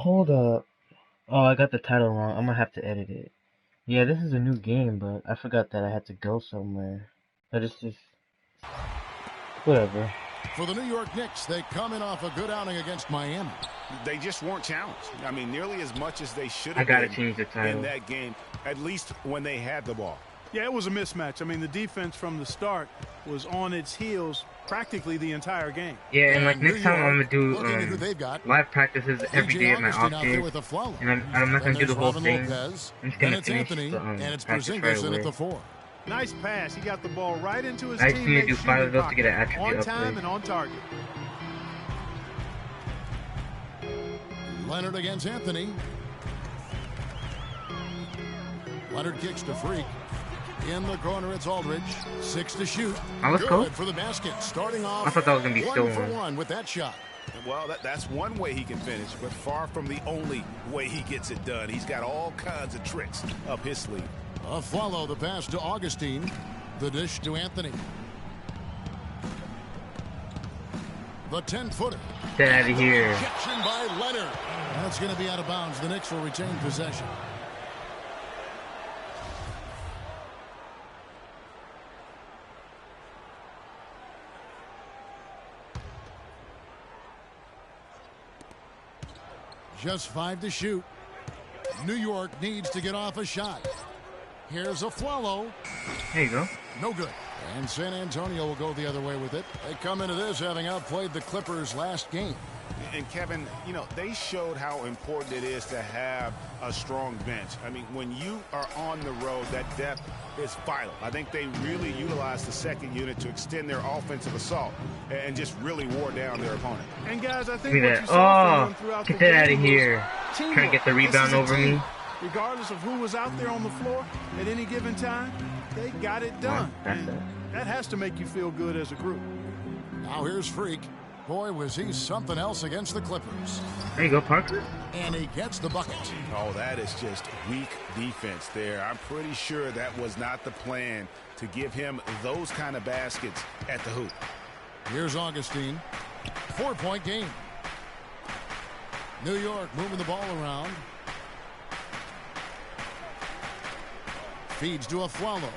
hold up. Oh, I got the title wrong. I'm gonna have to edit it. Yeah, this is a new game, but I forgot that I had to go somewhere. But it's just whatever. For the New York Knicks, they come in off a good outing against Miami. They just weren't challenged. I mean, nearly as much as they should I have gotta been change the title in that game, at least when they had the ball. Yeah, it was a mismatch. I mean, the defense from the start was on its heels practically the entire game. Yeah, and like next time I'm gonna do live practices every day at my off days, and I'm not gonna do the whole thing. I'm just gonna finish the practice right away. Nice pass. He got the ball right into his I just need to do teammate's 5 of those to pocket. get an attribute On time upgrade. and on target. Leonard against Anthony. Leonard kicks to Freak. In the corner, it's Aldridge. 6 to shoot. Oh, let's go. Good for the basket. Starting off I thought that was gonna be 1 stolen. for 1 with that shot. Well, that's one way he can finish, but far from the only way he gets it done. He's got all kinds of tricks up his sleeve. Follow the pass to Augustine. The dish to Anthony. The 10-footer. Get out of here. Rejection by Leonard. That's going to be out of bounds. The Knicks will retain possession. Just 5 to shoot. New York needs to get off a shot. Here's a Flalo. There you go. No good. And San Antonio will go the other way with it. They come into this having outplayed the Clippers last game. And Kevin, you know, they showed how important it is to have a strong bench. I mean, when you are on the road, that depth is vital. I think they really utilized the second unit to extend their offensive assault and just really wore down their opponent. And guys, I think Look what at you that. saw from them throughout Get the that out game of was here. teamwork. Trying to get the rebound This is a over team. me. Regardless of who was out there on the floor at any given time, they got it done. And that has to make you feel good as a group. Now here's Freak. Boy, was he something else against the Clippers. There you go, Parker. And he gets the bucket. Oh, that is just weak defense there. I'm pretty sure that was not the plan to give him those kind of baskets at the hoop. Here's Augustine. 4-point game. New York moving the ball around. Feeds to Aflalo.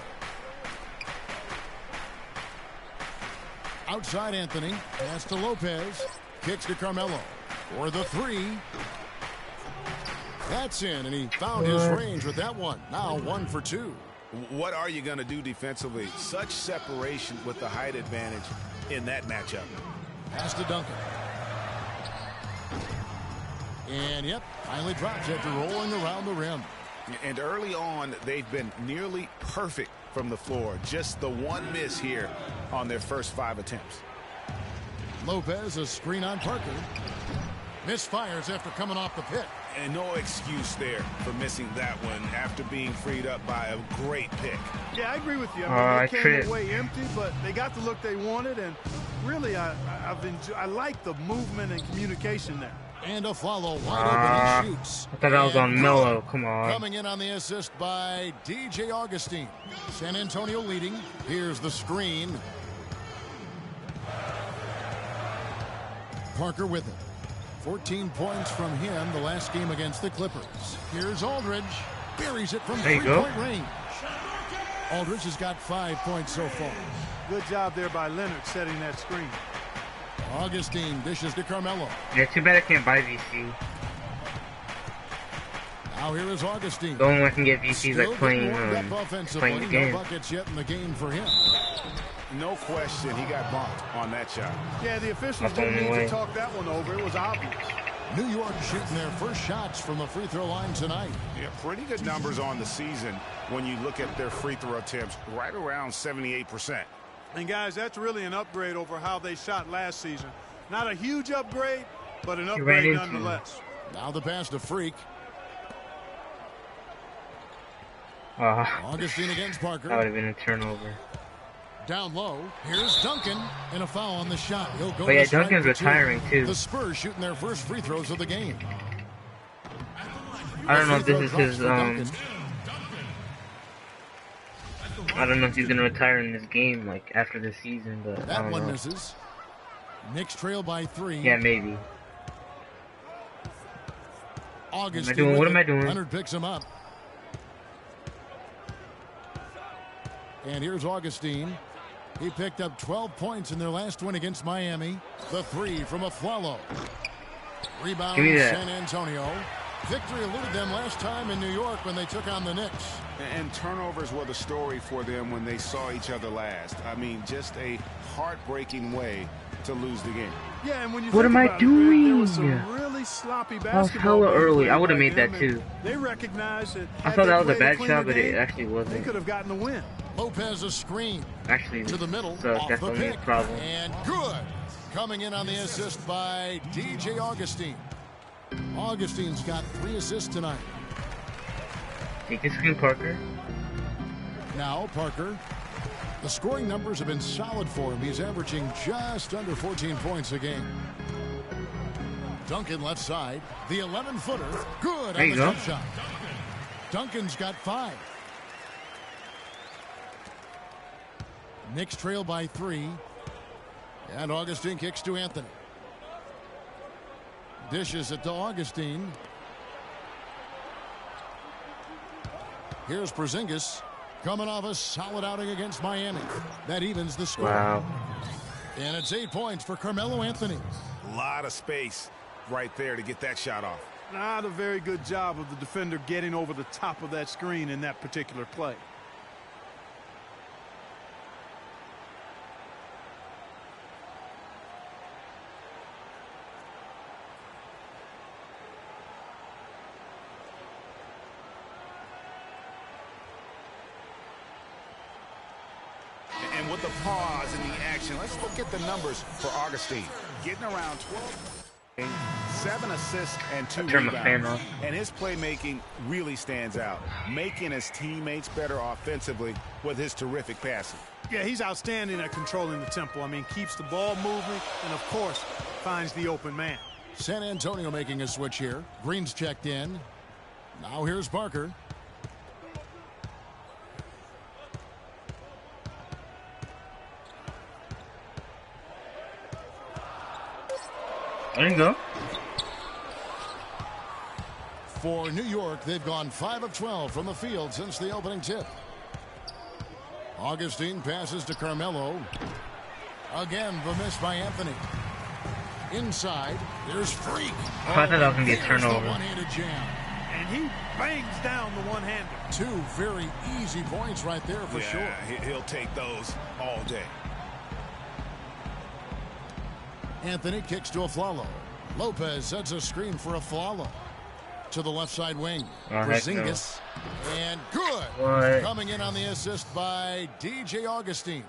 Outside Anthony. Pass to Lopez. Kicks to Carmelo. For the 3. That's in, and he found his range with that one. Now 1 for 2. What are you going to do defensively? Such separation with the height advantage in that matchup. Pass to Duncan. And, yep, finally drops after rolling around the rim. And early on, they've been nearly perfect from the floor. Just the one miss here on their first 5 attempts. Lopez, a screen on Parker. Misfires after coming off the pick. And no excuse there for missing that one after being freed up by a great pick. Yeah, I agree with you. I mean, they came tripped. away empty, but they got the look they wanted, and really, I like the movement and communication there. And a follow wide open. He shoots. I thought that was on Melo. Come on. Coming in on the assist by DJ Augustine. San Antonio leading. Here's the screen. Parker with it. 14 points from him the last game against the Clippers. Here's Aldridge. Buries it from 3-point range. Aldridge has got 5 points so far. Good job there by Leonard setting that screen. Augustine dishes to Carmelo. Yeah, too bad I can't buy VC. Now here is Augustine. The only one I can get VC is like Still playing getting warmed up offensively. playing the game. No buckets yet in the game for him. No question, he got bumped on that shot. Yeah, the officials That's the didn't only need way. to talk that one over. It was obvious. New York shooting their first shots from the free throw line tonight. Yeah, pretty good numbers on the season when you look at their free throw attempts, right around 78%. And guys, that's really an upgrade over how they shot last season. Not a huge upgrade, but an upgrade nonetheless. Now the pass to Freak. Augustine against Parker. That would have been a turnover. Down low. Here's Duncan. And a foul on the shot. He'll go. But yeah, to strike Duncan's for retiring two. too. The Spurs shooting their first free throws of the game. I don't know if this is his I don't know if he's gonna retire in this game, like after this season, but I That don't one know. misses. Knicks trail by 3. Yeah, maybe. Augustine. What am I doing? Leonard picks him up. And here's Augustine. He picked up 12 points in their last win against Miami. The three from Aflalo. Rebound San Antonio. Victory eluded them last time in New York when they took on the Knicks. And turnovers were the story for them when they saw each other last. I mean, just a heartbreaking way to lose the game. Yeah, and when you what am I doing? There was some really sloppy basketball. I was hella early. I would have made that too. They recognized it. I thought that was a bad shot, but it actually wasn't. They could have gotten the win. Lopez a screen. Actually, to the middle. So off that's the only a pick. problem. And good. Coming in on the assist by DJ Augustine. Augustine's got 3 assists tonight. Take the screen, Parker. Now Parker. The scoring numbers have been solid for him. He's averaging just under 14 points a game. Duncan left side. The 11-footer. Good on the jump shot. Duncan's got 5. Knicks trail by 3. And Augustine kicks to Anthony. Dishes it to Augustine. Here's Porzingis. Coming off a solid outing against Miami. That evens the score. Wow. And it's 8 points for Carmelo Anthony. A lot of space right there to get that shot off. Not a very good job of the defender getting over the top of that screen in that particular play. And with the pause in the action, let's look at the numbers for Augustine. Getting around 12, 7 assists and 2 rebounds. And his playmaking really stands out, making his teammates better offensively with his terrific passing. Yeah, he's outstanding at controlling the tempo. I mean, keeps the ball moving and, of course, finds the open man. San Antonio making a switch here. Green's checked in. Now here's Parker. There you go. For New York, they've gone 5 of 12 from the field since the opening tip. Augustine passes to Carmelo. Again, the miss by Anthony. Inside, there's Freak. I thought that was going to be a turnover. One-handed jam. And he bangs down the one-hander. 2 very easy points right there for sure. He'll take those all day. Anthony kicks to Aflalo. Lopez sets a screen for Aflalo. To the left side wing. Porzingis. And good. What? Coming in on the assist by DJ Augustine.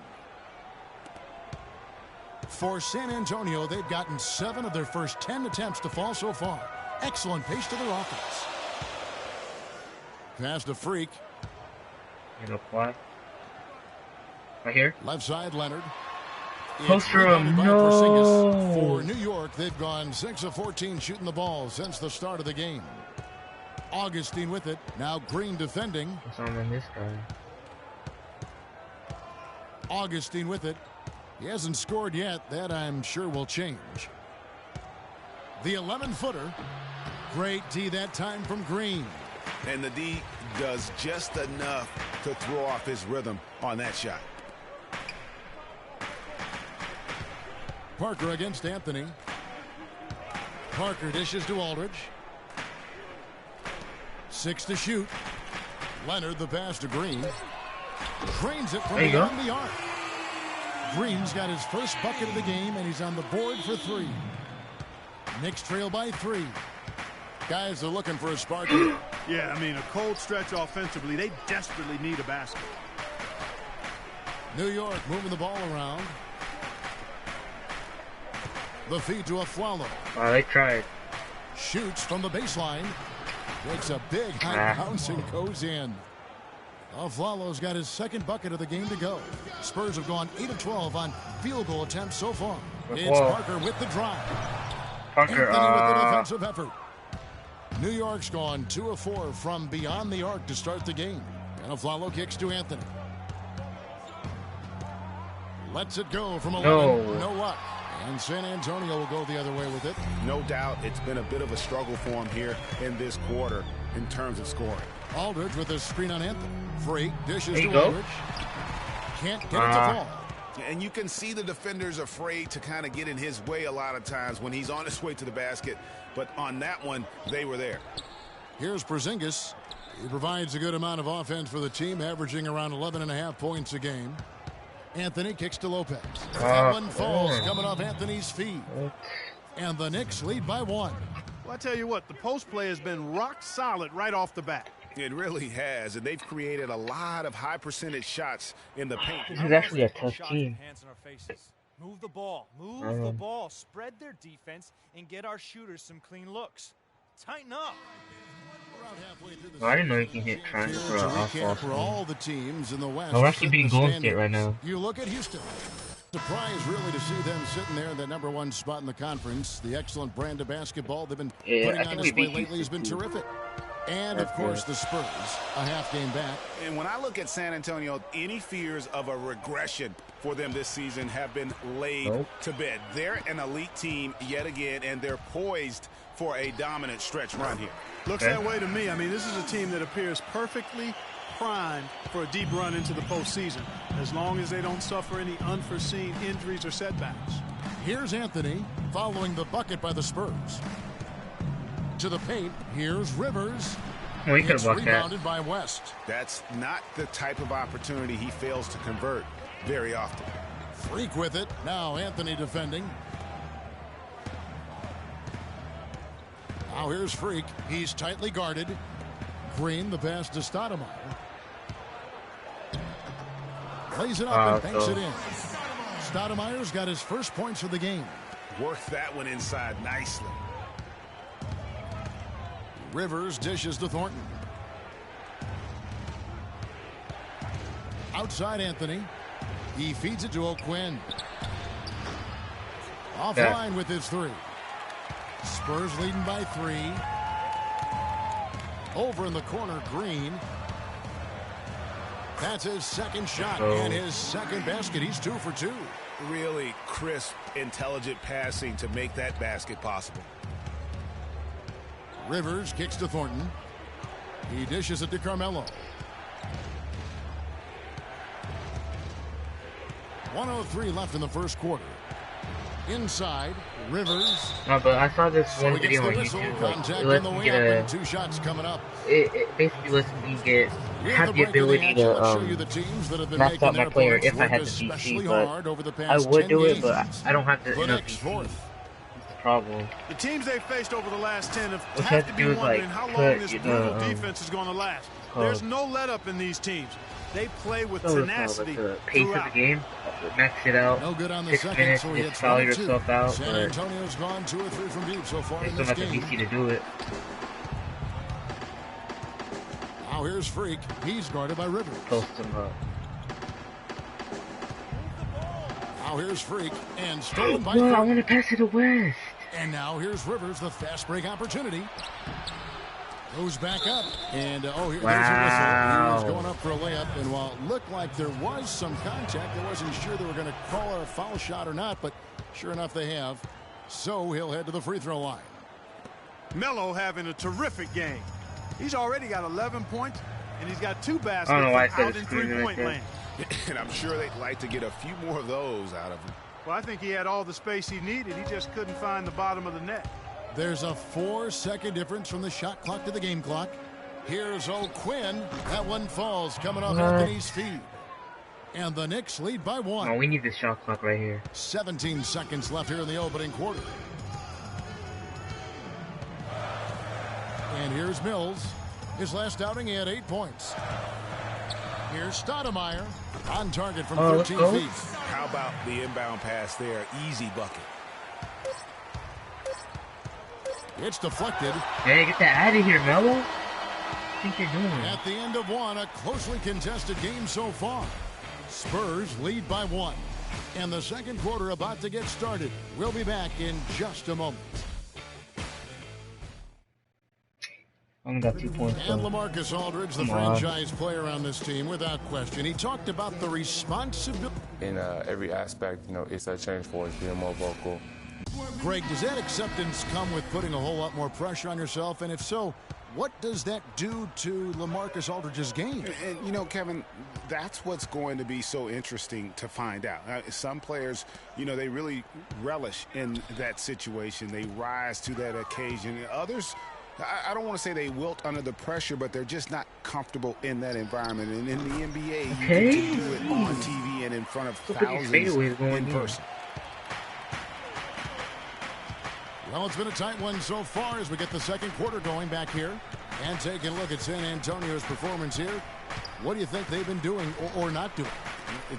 For San Antonio, they've gotten 7 of their first 10 attempts to fall so far. Excellent pace to their offense. Pass to Freak. You know what? Right here. Left side, Leonard. Poster him, no. For New York, they've gone 6 of 14 shooting the ball since the start of the game. Augustine with it. Now Green defending. What's on this guy? Augustine with it. He hasn't scored yet. That I'm sure will change. The 11-footer. Great D that time from Green. And the D does just enough to throw off his rhythm on that shot. Parker against Anthony. Parker dishes to Aldridge. 6 to shoot. Leonard the pass to Green. Drains it from beyond the arc. Green's got his first bucket of the game, and he's on the board for 3. Knicks trail by 3. Guys are looking for a spark here. Yeah, I mean, a cold stretch offensively. They desperately need a basket. New York moving the ball around. The feed to Aflalo. Oh, they tried. Shoots from the baseline. Takes a big high bounce and goes in. Aflalo's got his second bucket of the game to go. Spurs have gone 8 of 12 on field goal attempts so far. It's Parker with the drive. Parker, Anthony with the defensive effort. New York's gone 2 of 4 from beyond the arc to start the game. And Aflalo kicks to Anthony. Lets it go from 11. No up. And San Antonio will go the other way with it. No doubt it's been a bit of a struggle for him here in this quarter in terms of scoring. Aldridge with a screen on Anthony. Free dishes to go. Aldridge. Can't get it to fall. And you can see the defenders afraid to kind of get in his way a lot of times when he's on his way to the basket. But on that one, they were there. Here's Porzingis. He provides a good amount of offense for the team, averaging around 11.5 points a game. Anthony kicks to Lopez. That one falls coming off Anthony's feet. And the Knicks lead by 1. Well, I tell you what, the post play has been rock solid right off the bat. It really has, and they've created a lot of high percentage shots in the paint. This is actually a tough team. Move the ball. Move the ball. Spread their defense and get our shooters some clean looks. Tighten up. I didn't know you can hit triangle for an off-ball. For all the teams in the West. We're actually beating Golden State right now. You look at Houston. Surprise, really, to see them sitting there in the #1 spot in the conference. The excellent brand of basketball they've been putting on display lately has been terrific. And, of course, the Spurs, a half game back. And when I look at San Antonio, any fears of a regression for them this season have been laid to bed. They're an elite team yet again, and they're poised for a dominant stretch run here. Looks that way to me. I mean, this is a team that appears perfectly primed for a deep run into the postseason, as long as they don't suffer any unforeseen injuries or setbacks. Here's Anthony following the bucket by the Spurs. To the paint, here's Rivers. Well, he could have blocked that. Rebounded by West. That's not the type of opportunity he fails to convert very often. Freak with it. Now Anthony defending. Now here's Freak. He's tightly guarded. Green, the pass to Stoudemire. Plays it up and banks it in. Stoudemire's got his first points of the game. Worked that one inside nicely. Rivers dishes to Thornton. Outside Anthony. He feeds it to O'Quinn. Offline with his 3. Spurs leading by 3. Over in the corner, Green. That's his second shot and his second basket. He's 2 for 2. Really crisp, intelligent passing to make that basket possible. Rivers kicks to Thornton. He dishes it to Carmelo. 1:03 left in the first quarter. Inside, Rivers. No, but I saw this one video on whistle, YouTube. contact It lets on the me way get up, a. and 2 shots coming up. It basically lets me have the ability to match up my player if I had the DC, but I would do it, but I don't have the enough DC. That's the problem. The teams they've faced over the last 10 What have you have to to be do is wondering like how long put this brutal defense is going to last. There's no let up in these teams. They play with tenacity the pace of the game, max it out. No good on the 6 second, minutes, so he just hits foul 1 and 2. yourself out, San but Antonio's gone 2 or 3 from deep so far they in still this have the game. DC to do it. Now here's Freak. He's guarded by Rivers. Post him up. Now here's Freak and stolen by Well, I Thornton. want to pass it to West. And now here's Rivers, the fast break opportunity. Goes back up. And, there's a whistle. He was going up for a layup. And while it looked like there was some contact, I wasn't sure they were going to call it a foul shot or not. But sure enough, they have. So he'll head to the free throw line. Melo having a terrific game. He's already got 11 points, and he's got 2 baskets I don't know why I said out in it's screaming three-point like land. And I'm sure they'd like to get a few more of those out of him. Well, I think he had all the space he needed. He just couldn't find the bottom of the net. There's a 4-second difference from the shot clock to the game clock. Here's O'Quinn. That one falls coming off Anthony's feet. And the Knicks lead by 1. Oh, we need this shot clock right here. 17 seconds left here in the opening quarter. And here's Mills. His last outing, he had 8 points. Here's Stoudemire on target from 13 feet. How about the inbound pass there? Easy bucket. It's deflected. Hey, get that out of here, Melo. What do you think you're doing? At the end of 1, a closely contested game so far. Spurs lead by 1. And the second quarter about to get started. We'll be back in just a moment. only got 2 points. And LaMarcus Aldridge, the franchise player on this team, without question. He talked about the responsibility. In every aspect, it's a change for us, being more vocal. Greg, does that acceptance come with putting a whole lot more pressure on yourself? And if so, what does that do to LaMarcus Aldridge's game? And, Kevin, that's what's going to be so interesting to find out. Some players, they really relish in that situation. They rise to that occasion. Others, I don't want to say they wilt under the pressure, but they're just not comfortable in that environment. And in the NBA, you get to do it on TV and in front of thousands in person. Well, it's been a tight one so far as we get the second quarter going back here. And taking a look at San Antonio's performance here. What do you think they've been doing or not doing?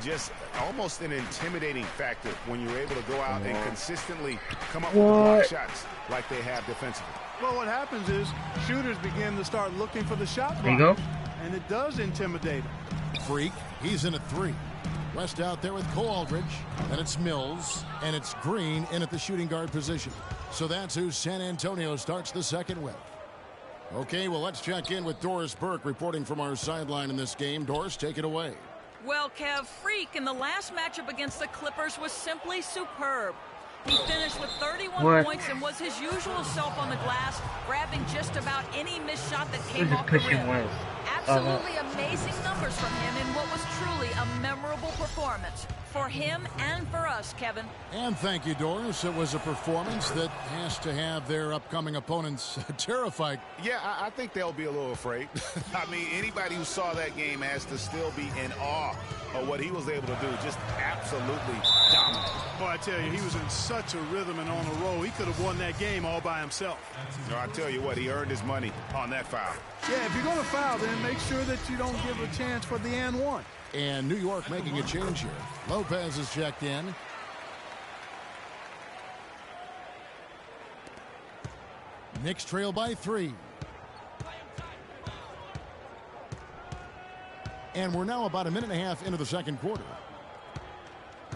Just almost an intimidating factor when you're able to go out and consistently come up with the block shots like they have defensively. Well, what happens is shooters begin to start looking for the shot block. There you go. And it does intimidate them. Freak, he's in at 3. West out there with Cole Aldridge, and it's Mills, and it's Green in at the shooting guard position. So that's who San Antonio starts the second with. Okay, well, let's check in with Doris Burke reporting from our sideline in this game. Doris, take it away. Well, Kev, Freak in the last matchup against the Clippers was simply superb. He finished with 31 points and was his usual self on the glass, grabbing just about any missed shot that came off the rim. Absolutely amazing numbers from him in what was truly a memorable performance for him and for us, Kevin. And thank you, Doris. It was a performance that has to have their upcoming opponents terrified. Yeah, I think they'll be a little afraid. I mean, anybody who saw that game has to still be in awe of what he was able to do. Just absolutely dominant. Boy, I tell you, he was in such a rhythm and on a roll. He could have won that game all by himself. I tell you what, he earned his money on that foul. Yeah, if you're going to foul, then make sure that you don't give a chance for the and one. And New York making a change here. Lopez is checked in. Knicks trail by 3. And we're now about a minute and a half into the second quarter.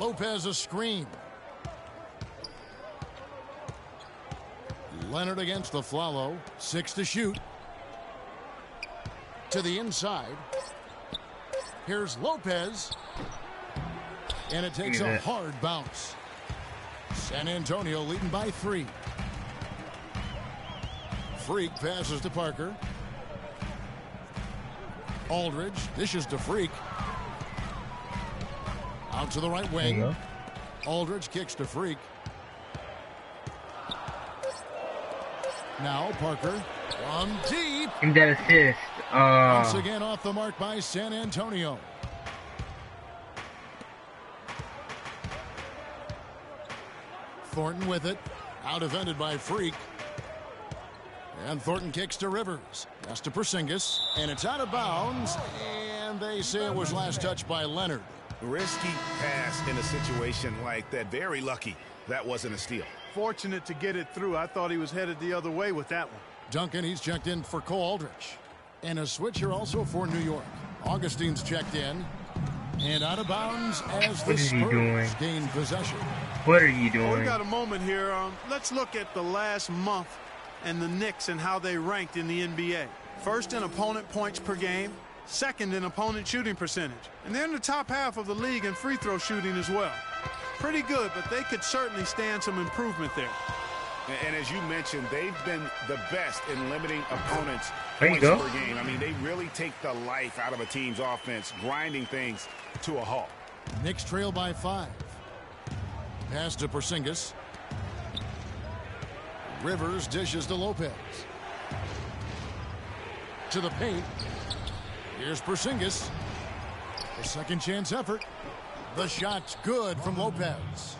Lopez a screen. Leonard against the Flalo. 6 to shoot. To the inside. Here's Lopez. And it takes a hard bounce. San Antonio leading by 3. Freak passes to Parker. Aldridge dishes to Freak. Out to the right wing. Aldridge kicks to Freak. Now Parker from deep. And that assist. Once again off the mark by San Antonio. Thornton with it. Out defended by Freak. And Thornton kicks to Rivers. That's to Porzingis. And it's out of bounds. And they say it was last touched by Leonard. Risky pass in a situation like that. Very lucky that wasn't a steal. Fortunate to get it through. I thought he was headed the other way with that one. Duncan, he's checked in for Cole Aldridge. And a switch here also for New York. Augustine's checked in. And out of bounds as the Spurs gain possession. What are you doing? Oh, we got a moment here. Let's look at the last month and the Knicks and how they ranked in the NBA. First in opponent points per game. Second in opponent shooting percentage. And they're in the top half of the league in free throw shooting as well. Pretty good, but they could certainly stand some improvement there. And as you mentioned, they've been the best in limiting opponents' points per game. I mean, they really take the life out of a team's offense, grinding things to a halt. Knicks trail by 5. Pass to Porzingis. Rivers dishes to Lopez. To the paint. Here's Porzingis. A second chance effort. The shot's good from Lopez.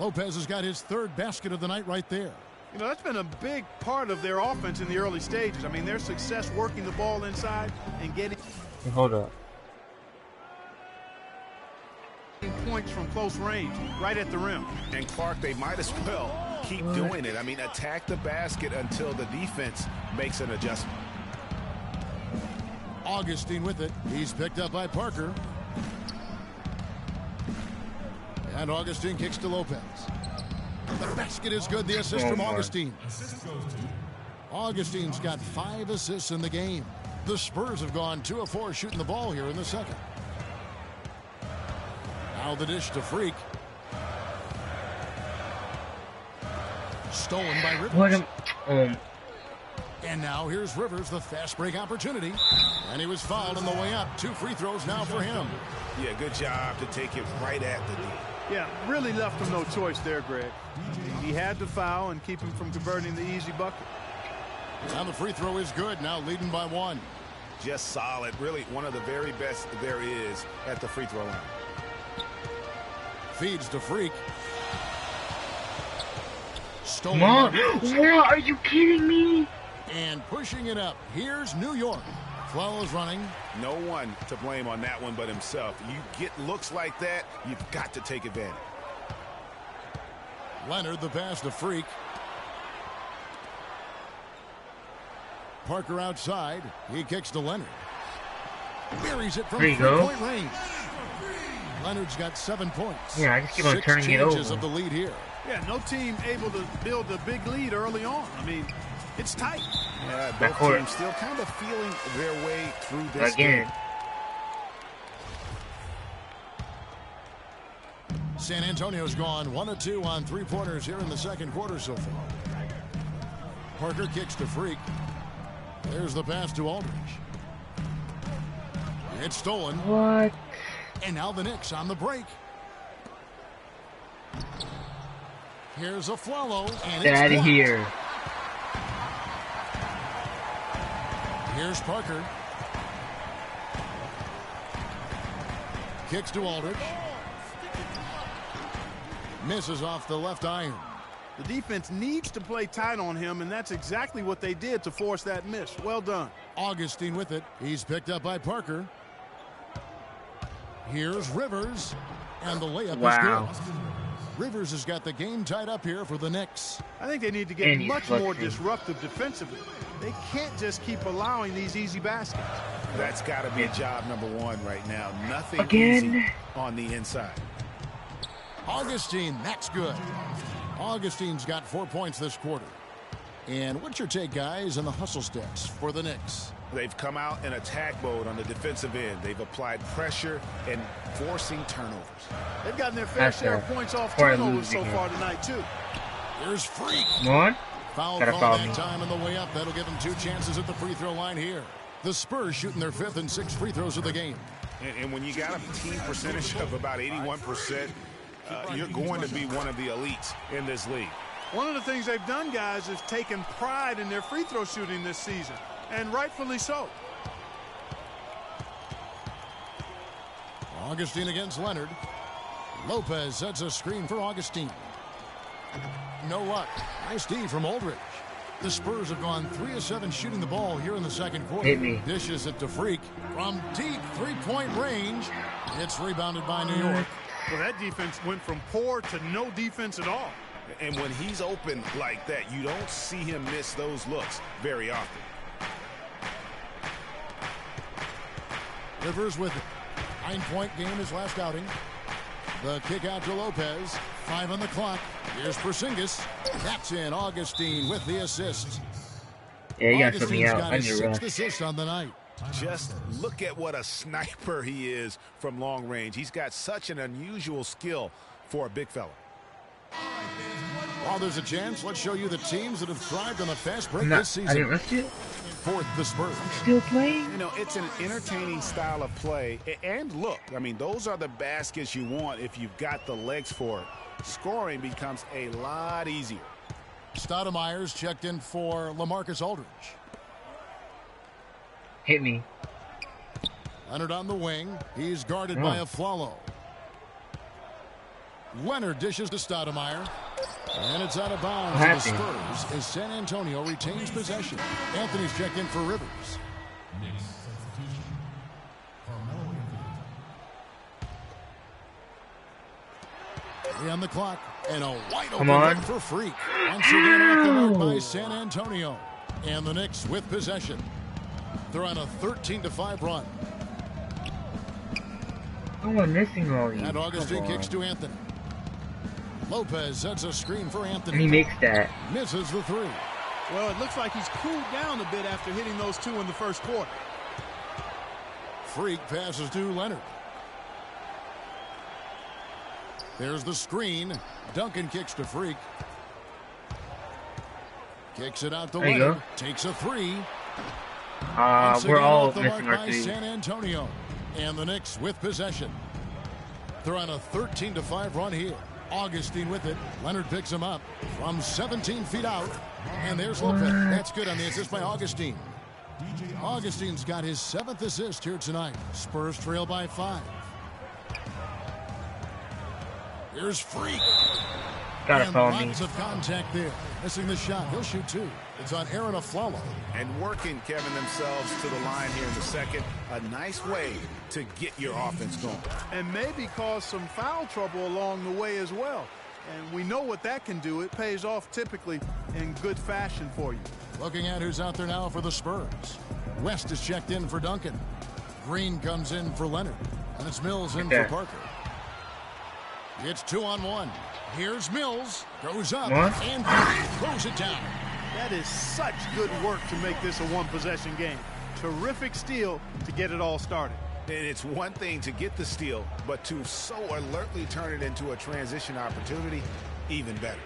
Lopez has got his 3rd basket of the night right there. You know, that's been a big part of their offense in the early stages. I mean, their success working the ball inside and getting Hold up. points from close range, right at the rim. And Clark, they might as well keep doing it. I mean, attack the basket until the defense makes an adjustment. Augustine with it. He's picked up by Parker. And Augustine kicks to Lopez. The basket is good. The assist from Augustine. Augustine's got 5 assists in the game. The Spurs have gone 2 of 4 shooting the ball here in the second. Now the dish to Freak. Stolen by Rivers. And now here's Rivers, the fast break opportunity. And he was fouled on the way up. 2 free throws now for him. Yeah, good job to take it right at the knee. Yeah, really left him no choice there, Greg. He had to foul and keep him from converting the easy bucket. Now the free throw is good, now leading by 1. Just solid. Really one of the very best there is at the free throw line. Feeds to Freak. Stolen. Come on. What? Are you kidding me? And pushing it up. Here's New York. Flowers running. No one to blame on that one but himself. You get looks like that, you've got to take advantage. Leonard, the pass to Freak. Parker outside. He kicks to Leonard. Buries it from 3-point range. Leonard's got 7 points. Yeah, I just keep on 6 turning it over. changes of the lead here. Yeah, no team able to build a big lead early on. I mean, it's tight. Yeah, both teams still kind of feeling their way through this game. San Antonio's gone 1 of 2 on 3-pointers here in the second quarter so far. Parker kicks to Freak. There's the pass to Aldridge. It's stolen. What? And now the Knicks on the break. Here's a Flalo. And Get out of here. Here's Parker. Kicks to Aldridge. Misses off the left iron. The defense needs to play tight on him, and that's exactly what they did to force that miss. Well done. Augustine with it. He's picked up by Parker. Here's Rivers. And the layup is good. Rivers has got the game tied up here for the Knicks. I think they need to get much more disruptive defensively. They can't just keep allowing these easy baskets. That's got to be job number 1 right now. Nothing easy on the inside. Augustine, that's good. Augustine's got 4 points this quarter. And what's your take, guys, on the hustle stats for the Knicks? They've come out in attack mode on the defensive end. They've applied pressure and forcing turnovers. They've gotten their fair share of points off turnovers so far tonight, too. Here's Freak. What? Foul call that time on the way up. That'll give them 2 chances at the free throw line here. The Spurs shooting their 5th and 6th free throws of the game. And when you got a team percentage of about 81%, you're going to be one of the elites in this league. One of the things they've done, guys, is taken pride in their free throw shooting this season, and rightfully so. Augustine against Leonard. Lopez sets a screen for Augustine. No luck. Nice D from Aldridge. The Spurs have gone 3 of 7 shooting the ball here in the second quarter. Hit me. Dishes it to Freak from deep 3-point range. It's rebounded by New York. Well, that defense went from poor to no defense at all. And when he's open like that, you don't see him miss those looks very often. Rivers with 9-point game his last outing. The kick out to Lopez. 5 on the clock. Here's Porzingis. That's in. Augustine with the assist. Yeah, you gotta put me out. Got his 6th assist on the night. Just look at what a sniper he is from long range. He's got such an unusual skill for a big fella. While there's a chance, let's show you the teams that have thrived on a fast break this season. I didn't risk it. 4th, the Spurs. Still playing? You know, it's an entertaining style of play. And look, I mean, those are the baskets you want if you've got the legs for it. Scoring becomes a lot easier. Stoudemire's checked in for LaMarcus Aldridge. Hit me. Leonard on the wing. He's guarded by a Flalo. Leonard dishes to Stoudemire. And it's out of bounds to the Spurs as San Antonio retains possession. Anthony's checked in for Rivers. On the clock. And a wide open look for Freak. Once again off the mark by San Antonio. And the Knicks with possession. They're on a 13-5 run. Oh, I'm missing all these. And Augustine kicks to Anthony. Lopez sets a screen for Anthony. And he makes that. Misses the 3. Well, it looks like he's cooled down a bit after hitting those two in the first quarter. Freak passes to Leonard. There's the screen. Duncan kicks to Freak. Kicks it out to Leonard. Takes a three. We're all missing our by three. San Antonio. And the Knicks with possession. They're on a 13-5 run here. Augustine with it. Leonard picks him up from 17 feet out. And there's Lopez. That's good on the assist by Augustine. Augustine's got his 7th assist here tonight. Spurs trail by 5. Here's Freak. Gotta And follow me. lots of contact there. Missing the shot. He'll shoot 2. It's on Aaron Aflalo. And working, Kevin, themselves to the line here in the second. A nice way to get your offense going. And maybe cause some foul trouble along the way as well. And we know what that can do. It pays off typically in good fashion for you. Looking at who's out there now for the Spurs. West is checked in for Duncan. Green comes in for Leonard. And it's Mills in for Parker. It's 2-on-1. Here's Mills. Goes up and throws it down. That is such good work to make this a one-possession game. Terrific steal to get it all started. And it's one thing to get the steal, but to so alertly turn it into a transition opportunity, even better.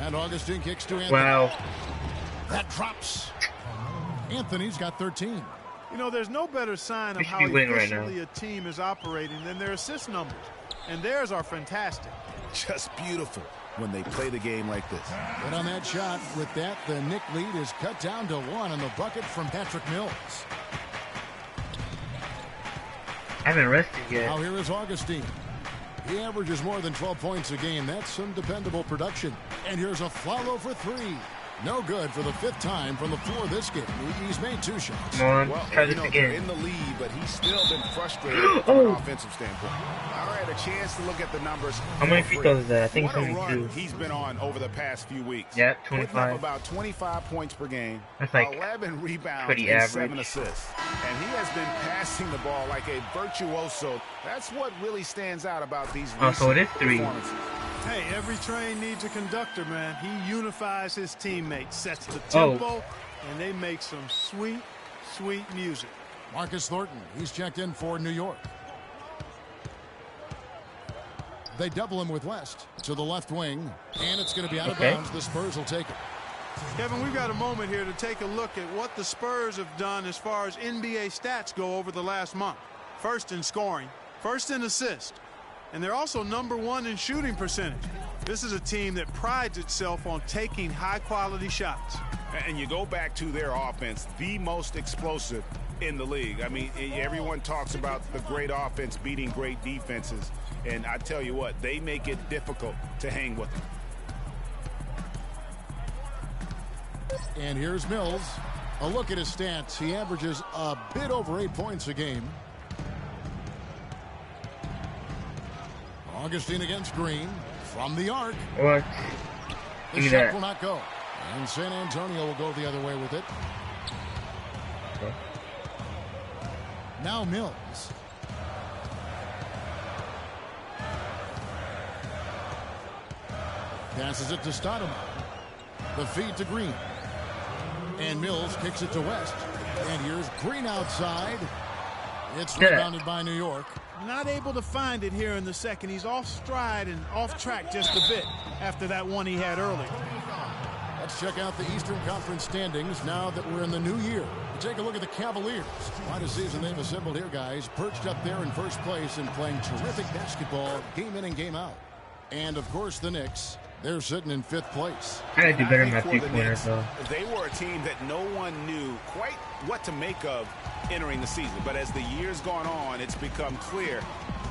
And Augustine kicks to Anthony. Wow. That drops. Anthony's got 13. You know, there's no better sign of how efficiently a team is operating than their assist numbers. And theirs are fantastic. Just beautiful when they play the game like this. But on that shot, with that, the Knick lead is cut down to 1 on the bucket from Patrick Mills. I haven't rested yet. Now here is Augustine. He averages more than 12 points a game. That's some dependable production. And here's Aflalo for 3. No good for the 5th time from the floor this game. He's made 2 shots. Come on, well, try this they're again. in the lead, but he's still been frustrated from an offensive standpoint. All right, a chance to look at the numbers. How many free throws is that? I think what a 22. run he's been on over the past few weeks. Yeah, Putting 25. up about 25 points per game. That's like 11 rebounds pretty and average. 7 assists. And he has been passing the ball like a virtuoso. That's what really stands out about these so it is 3. performances. Hey, every train needs a conductor, man. He unifies his teammates, sets the tempo, and they make some sweet, sweet music. Marcus Thornton, he's checked in for New York. They double him with West to the left wing, and it's going to be out of bounds. The Spurs will take it. Kevin, we've got a moment here to take a look at what the Spurs have done as far as NBA stats go over the last month. First in scoring, first in assists, and they're also #1 in shooting percentage. This is a team that prides itself on taking high-quality shots. And you go back to their offense, the most explosive in the league. I mean, everyone talks about the great offense beating great defenses. And I tell you what, they make it difficult to hang with them. And here's Mills. A look at his stats. He averages a bit over 8 points a game. Augustine against Green from the arc. What? The shot will not go. And San Antonio will go the other way with it. Okay. Now Mills. Passes it to Stoudemire. The feed to Green. And Mills kicks it to West. And here's Green outside. It's rebounded by New York. Not able to find it here in the second. He's off stride and off track just a bit after that one he had earlier. Let's check out the Eastern Conference standings now that we're in the new year. Take a look at the Cavaliers. Quite a season they've assembled here, guys. Perched up there in first place and playing terrific basketball game in and game out. And, of course, the Knicks. They're sitting in 5th place. I gotta do better in my 3-pointers, though. They were a team that no one knew quite what to make of entering the season. But as the years gone on, it's become clear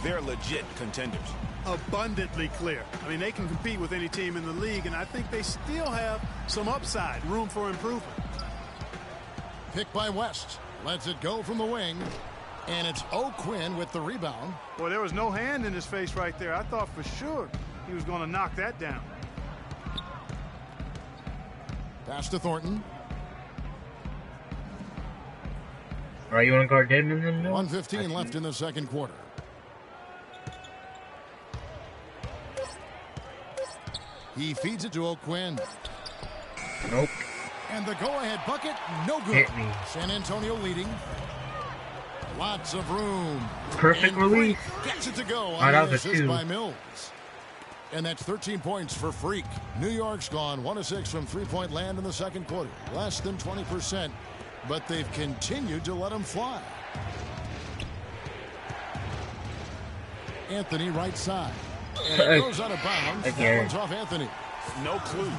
they're legit contenders. Abundantly clear. I mean, they can compete with any team in the league, and I think they still have some upside, room for improvement. Picked by West. Lets it go from the wing. And it's O'Quinn with the rebound. Well, there was no hand in his face right there. I thought for sure he was going to knock that down. Pass to Thornton. All right, you want to guard Deadman then? 1:15 left in the second quarter. He feeds it to O'Quinn. Nope. And the go-ahead bucket, no good. Hit me. San Antonio leading. Lots of room. Perfect and release. Gets it to go Oh, on that the was a assist 2. by Mills. And that's 13 points for Freak. New York's gone 1 of 6 from three-point land in the second quarter. Less than 20%, but they've continued to let them fly. Anthony right side. And it goes out of bounds. That one's off Anthony. No clue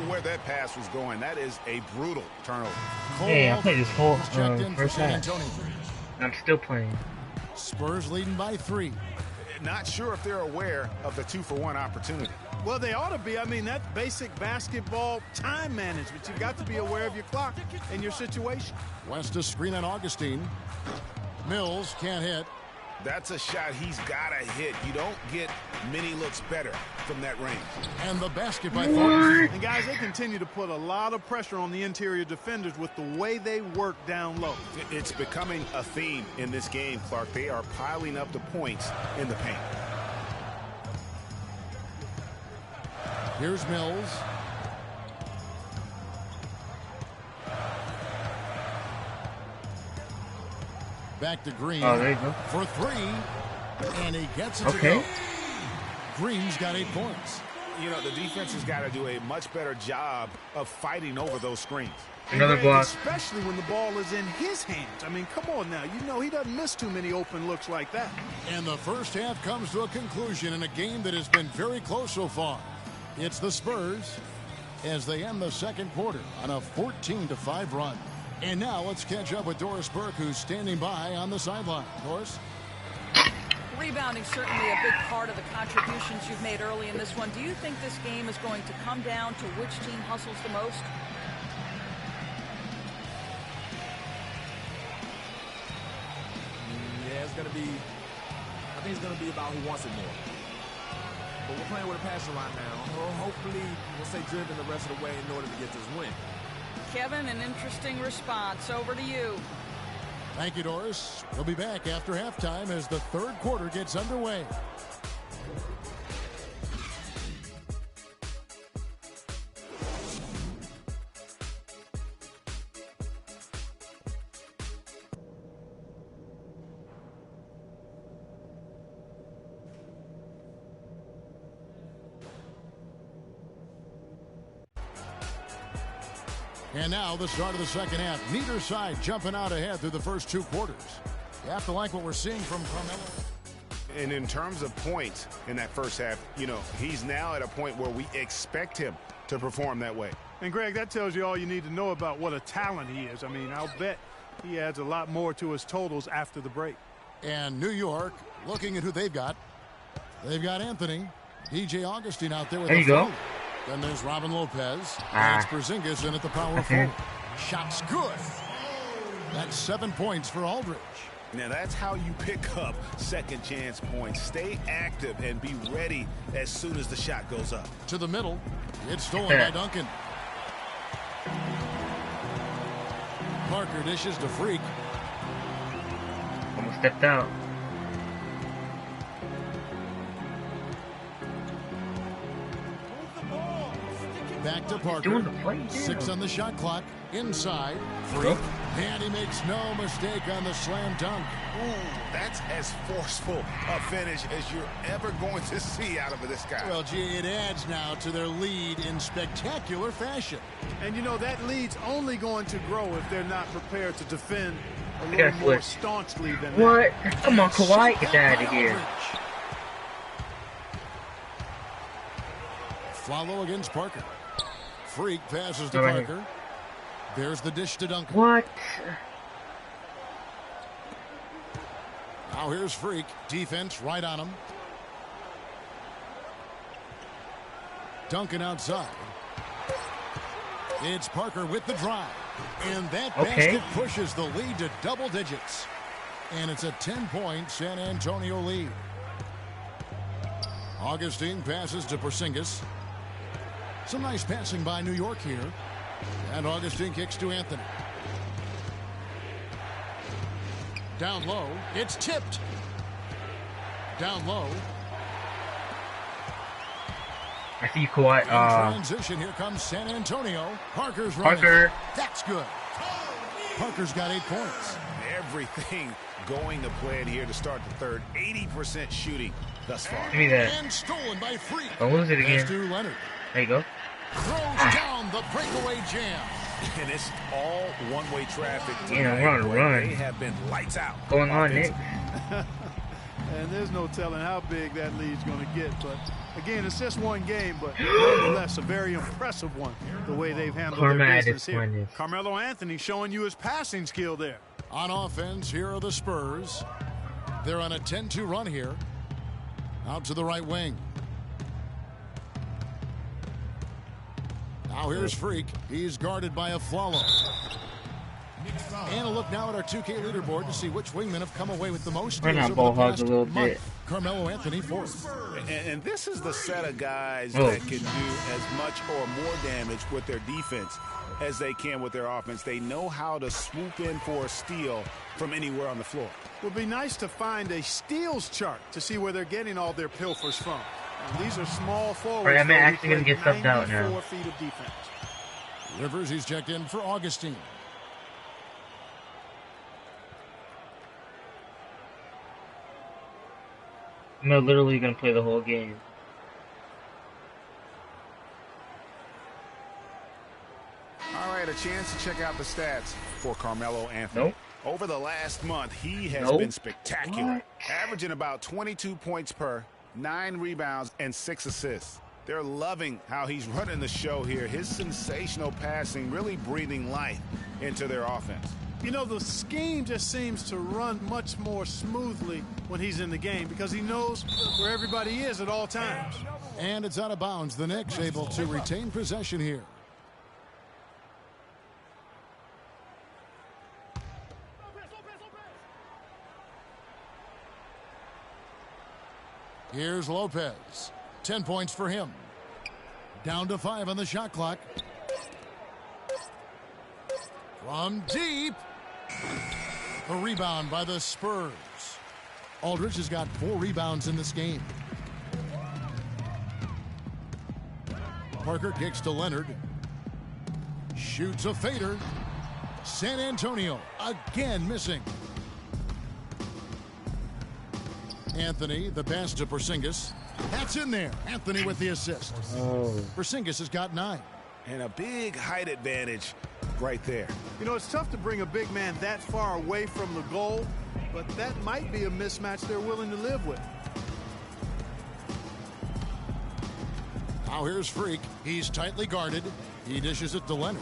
where that pass was going. That is a brutal turnover. Hey, I played this whole first San half. Antonio. I'm still playing. Spurs leading by 3. Not sure if they're aware of the 2-for-1 opportunity. Well, they ought to be. I mean, that's basic basketball time management. You've got to be aware of your clock and your situation. West a screen on Augustine. Mills can't hit. That's a shot he's got to hit. You don't get many looks better from that range. And the basket by Thornton. And, guys, they continue to put a lot of pressure on the interior defenders with the way they work down low. It's becoming a theme in this game, Clark. They are piling up the points in the paint. Here's Mills. Back to Green. Oh, there you go. For 3. And he gets it to go. Green's got 8 points. You know, the defense has got to do a much better job of fighting over those screens. Another block. Especially when the ball is in his hands. I mean, come on now. You know he doesn't miss too many open looks like that. And the first half comes to a conclusion in a game that has been very close so far. It's the Spurs as they end the second quarter on a 14-5 run. And now let's catch up with Doris Burke, who's standing by on the sideline. Doris? Rebounding certainly a big part of the contributions you've made early in this one. Do you think this game is going to come down to which team hustles the most? Yeah, it's going to be, I think it's going to be about who wants it more. But we're playing with a passion line now. Hopefully, we'll stay driven the rest of the way in order to get this win. Kevin, an interesting response. Over to you. Thank you, Doris. We'll be back after halftime as the third quarter gets underway. And now the start of the second half. Neither side jumping out ahead through the first 2 quarters. You have to like what we're seeing from Carmelo. And in terms of points in that first half, you know, he's now at a point where we expect him to perform that way. And, Greg, that tells you all you need to know about what a talent he is. I mean, I'll bet he adds a lot more to his totals after the break. And New York, looking at who they've got. They've got Anthony, DJ Augustine out there with there you go. Then there's Robin Lopez. And it's Porzingis in at the power forward. Shot's good. That's 7 points for Aldridge. Now that's how you pick up second chance points. Stay active and be ready as soon as the shot goes up. To the middle. It's stolen by Duncan. Parker dishes to Freak. Almost stepped out. Back to Parker. Doing the play, 6 on the shot clock. Inside. Freak. And he makes no mistake on the slam dunk. Ooh, that's as forceful a finish as you're ever going to see out of this guy. Well, gee, it adds now to their lead in spectacular fashion. And, you know, that lead's only going to grow if they're not prepared to defend a little more staunchly than what? that. Come on, Kawhi, get that out of here. Follow against Parker. Freak passes to Parker. There's the dish to Duncan. What? Now here's Freak. Defense right on him. Duncan outside. It's Parker with the drive. And that basket pushes the lead to double digits. And it's a 10-point San Antonio lead. Augustine passes to Porzingis. Some nice passing by New York here. And Augustine kicks to Anthony. Down low. It's tipped. Down low. I see Kawhi. Transition, here comes San Antonio. Parker's running. Parker. That's good. Parker's got 8 points. Everything going to plan here to start the third. 80% shooting thus far. Give me that. And stolen by Freak. Don't lose it again. To Leonard. There you go. Throws down the breakaway jam. And it's all one-way traffic. Yeah, we're on a run. They have been lights out. Going on, Nick. And there's no telling how big that lead's going to get. But, again, it's just one game, but nonetheless a very impressive one, the way they've handled their business here. Carmelo Anthony showing you his passing skill there. On offense, here are the Spurs. They're on a 10-2 run here. Out to the right wing. Now here's Freak. He's guarded by Aflalo. And a look now at our 2K leaderboard to see which wingmen have come away with the most. We're not ball hogs a little bit. Carmelo Anthony fourth. And this is the set of guys that can do as much or more damage with their defense as they can with their offense. They know how to swoop in for a steal from anywhere on the floor. It would be nice to find a steals chart to see where they're getting all their pilfers from. And these are small forwards. Right, I'm actually going to get subbed out now. 94 feet of defense. Rivers, he's checked in for Augustine. I'm literally going to play the whole game. All right, a chance to check out the stats for Carmelo Anthony. Nope. Over the last month, he has been spectacular, averaging about 22 points per, 9 rebounds, and 6 assists. They're loving how he's running the show here. His sensational passing really breathing life into their offense. You know, the scheme just seems to run much more smoothly when he's in the game because he knows where everybody is at all times. And it's out of bounds. The Knicks able to retain possession here. Here's Lopez. 10 points for him. Down to 5 on the shot clock. From deep. A rebound by the Spurs. Aldridge has got 4 rebounds in this game. Parker kicks to Leonard. Shoots a fader. San Antonio again missing. Anthony, the pass to Porzingis. That's in there. Anthony with the assist. Porzingis has got 9. And a big height advantage right there. You know, it's tough to bring a big man that far away from the goal, but that might be a mismatch they're willing to live with. Now here's Freak. He's tightly guarded. He dishes it to Leonard.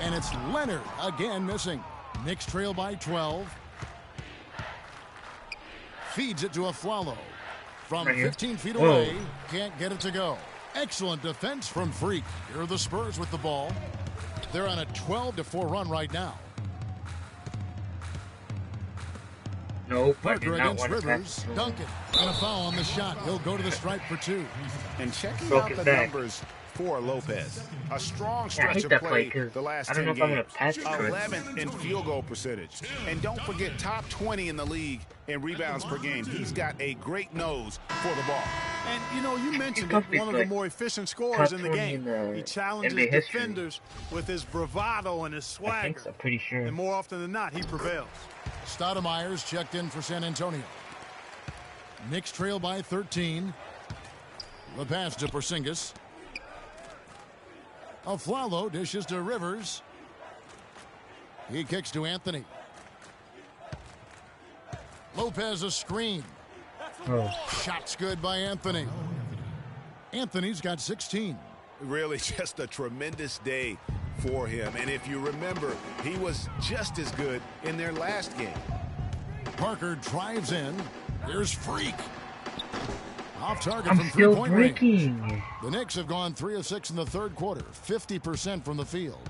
And it's Leonard again missing. Knicks trail by 12. Feeds it to Aflalo. From 15 feet away, can't get it to go. Excellent defense from Freak. Here are the Spurs with the ball. They're on a 12-4 run right now. Nope, Parker against Rivers. Duncan. And a foul on the shot. He'll go to the stripe for 2. And checking out the numbers for Lopez. A strong stretch of play the last 10 games. 11th in field goal percentage. And don't forget, top 20 in the league in rebounds per game. He's got a great nose for the ball. And, you know, you mentioned one of the more efficient scorers in the game. He challenges defenders with his bravado and his swagger. I'm pretty sure. And more often than not, he prevails. Stoudemire's checked in for San Antonio. Knicks trail by 13. The pass to Porzingis. Aflalo dishes to Rivers. He kicks to Anthony. Lopez a screen. Shots good by Anthony. Anthony's got 16. Really just a tremendous day for him. And if you remember, he was just as good in their last game. Parker drives in. Here's Freak. Off target I'm from still three-point breaking. range. The Knicks have gone 3 of 6 in the third quarter. 50% from the field.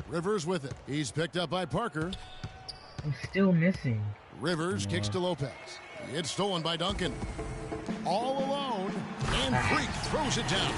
Rivers with it. He's picked up by Parker. I'm still missing. Rivers kicks to Lopez. It's stolen by Duncan. All alone. And Freak throws it down.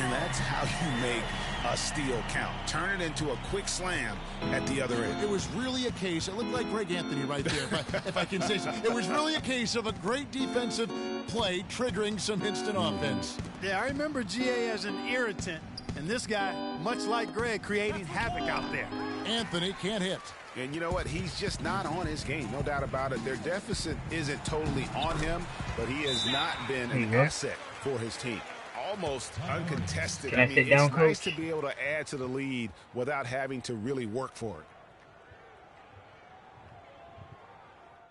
And that's how you make a steal count. Turn it into a quick slam at the other end. It was really a case, it looked like Greg Anthony right there, if I can say so. It was really a case of a great defensive play, triggering some instant offense. Yeah, I remember GA as an irritant, and this guy, much like Greg, creating havoc out there. Anthony can't hit. And you know what? He's just not on his game, no doubt about it. Their deficit isn't totally on him, but he has not been an asset for his team. Almost uncontested. I mean, it's nice to be able to add to the lead without having to really work for it.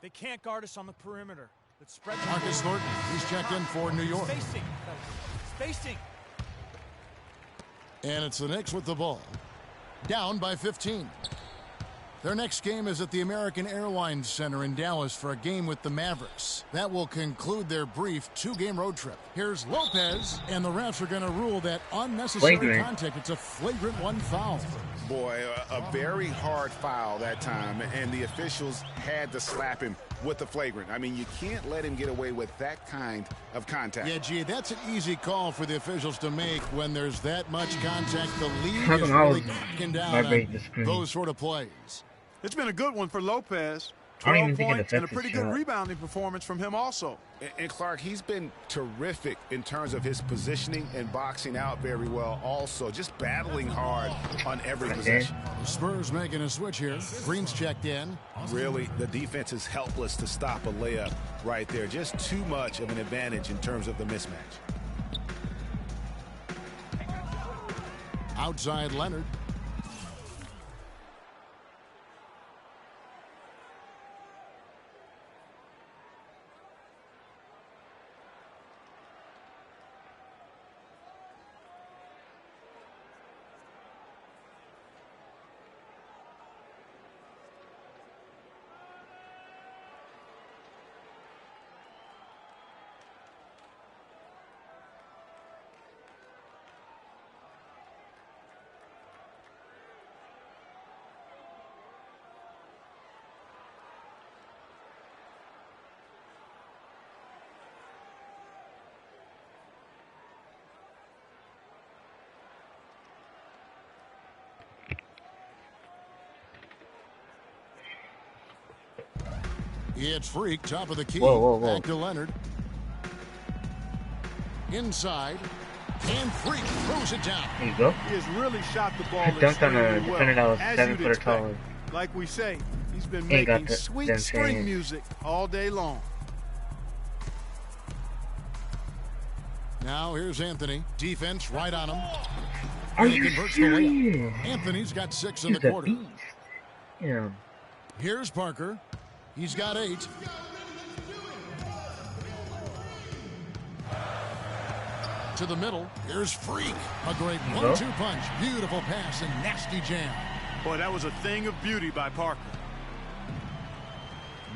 They can't guard us on the perimeter. Let's spread Marcus Thornton, he's checked in for New York. Spacing. And it's the Knicks with the ball. Down by 15. Their next game is at the American Airlines Center in Dallas for a game with the Mavericks. That will conclude their brief 2-game road trip. Here's Lopez, and the refs are going to rule that unnecessary contact. It's a flagrant 1 foul. Boy, a very hard foul that time, and the officials had to slap him with the flagrant. I mean, you can't let him get away with that kind of contact. Yeah, gee, that's an easy call for the officials to make when there's that much contact. The league is really cracking down on those sort of plays. It's been a good one for Lopez. 12 points and a pretty good rebounding performance from him also. And Clark, he's been terrific in terms of his positioning and boxing out very well also. Just battling hard on every possession. The Spurs making a switch here. Green's checked in. Really, the defense is helpless to stop a layup right there. Just too much of an advantage in terms of the mismatch. Outside Leonard. It's Freak, top of the key. Whoa. Back to Leonard. Inside. And Freak throws it down. There you go. He has really shot the ball Dunked on a defender that was 7 foot taller. Like we say, he's been making sweet string music all day long. Now here's Anthony. Defense right on him. Are you serious? Anthony's got 6 in the quarter. Yeah. Here's Parker. He's got 8. To the middle. Here's Freak. A great 1-2 punch. Beautiful pass and nasty jam. Boy, that was a thing of beauty by Parker.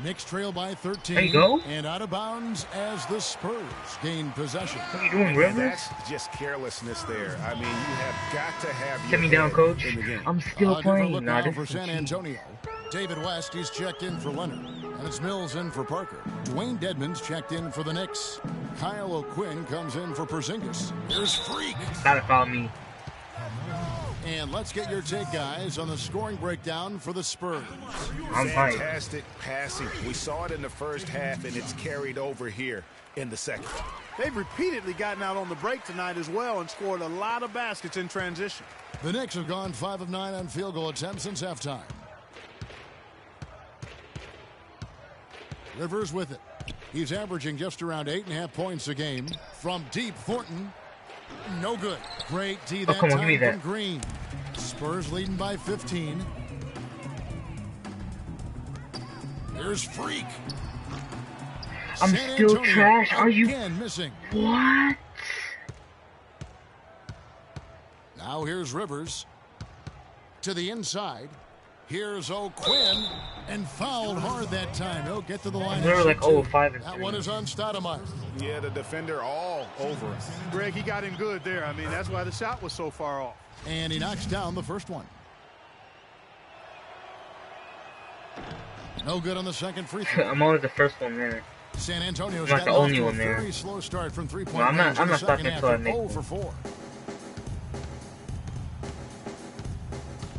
Knicks trail by 13. There you go. And out of bounds as the Spurs gain possession. What are you doing, Rivers? That's just carelessness there. I mean, you have got to have your Sit me down, coach. in the game. I'm still playing. Look now for San Antonio. David West, he's checked in for Leonard. And it's Mills in for Parker. Dwayne Dedmon's checked in for the Knicks. Kyle O'Quinn comes in for Porzingis. Here's Freak. Gotta follow me. And let's get your take, guys, on the scoring breakdown for the Spurs. Fantastic passing. We saw it in the first half, and it's carried over here in the second. They've repeatedly gotten out on the break tonight as well and scored a lot of baskets in transition. The Knicks have gone 5 of 9 on field goal attempts since halftime. Rivers with it. He's averaging just around 8.5 points a game. From deep, Thornton. No good. Great D that time from Green. Spurs leading by 15. Here's Freak. I'm still trash. Are you missing? What? Now here's Rivers. To the inside. Here's O'Quinn. And fouled hard that time. He'll get to the line. They're like 0-5 and that one is on Stoudemire. Yeah, the defender all over him. Greg, he got in good there. I mean, that's why the shot was so far off. And he knocks down the first one. No good on the second free throw. I'm always the first one there. San Antonio's not the only one there. Very slow start from 3-point I'm not starting until I make 0 for 4.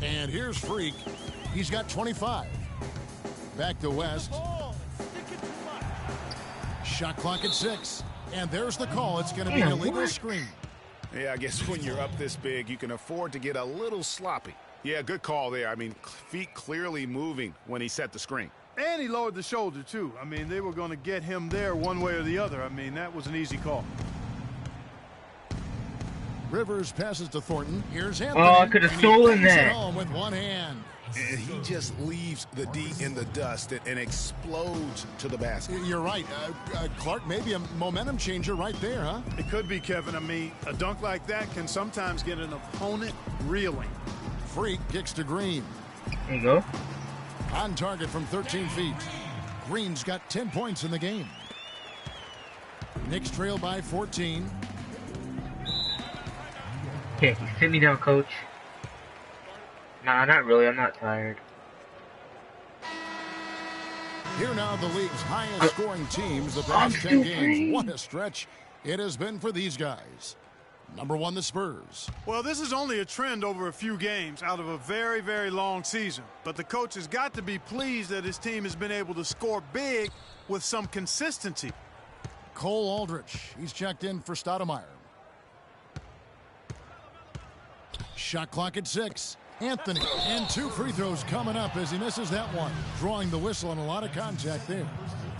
And here's Freak. He's got 25. Back to West. Shot clock at 6. And there's the call. It's going to be an illegal screen. Yeah, I guess when you're up this big, you can afford to get a little sloppy. Yeah, good call there. I mean, feet clearly moving when he set the screen. And he lowered the shoulder, too. I mean, they were going to get him there one way or the other. I mean, that was an easy call. Rivers passes to Thornton. Here's Anthony. Oh, I could have stolen that. Home with one hand. And he just leaves the D in the dust and explodes to the basket. You're right. Clark, maybe a momentum changer right there, huh? It could be, Kevin. I mean, a dunk like that can sometimes get an opponent reeling. Freak kicks to Green. There you go. On target from 13 feet. Green's got 10 points in the game. Knicks trail by 14. Okay, sit me down, coach. Nah, not really. I'm not tired. Here now, the league's highest scoring teams the past 10 games. What a stretch it has been for these guys. Number 1, the Spurs. Well, this is only a trend over a few games out of a very, very long season. But the coach has got to be pleased that his team has been able to score big with some consistency. Cole Aldrich. He's checked in for Stoudemire. Shot clock at 6. Anthony, and 2 free throws coming up as he misses that one. Drawing the whistle and a lot of contact there.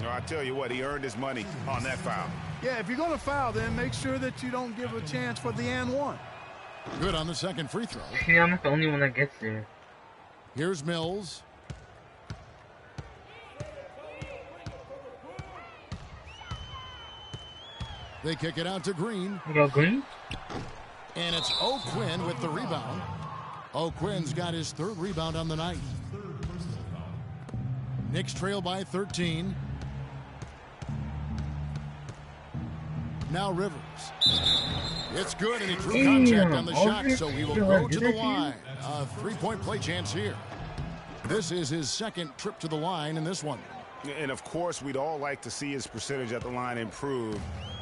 No, I tell you what, he earned his money on that foul. Yeah, if you're going to foul, then make sure that you don't give a chance for the and one. Good on the second free throw. See, I'm not the only one that gets there. Here's Mills. They kick it out to Green. You go Green? And it's O'Quinn with the rebound. O'Quinn's got his 3rd rebound on the night. Knicks trail by 13. Now Rivers. It's good, and he drew contact on the shot, so he will go to the line. A 3-point play chance here. This is his 2nd trip to the line in this one. And, of course, we'd all like to see his percentage at the line improve,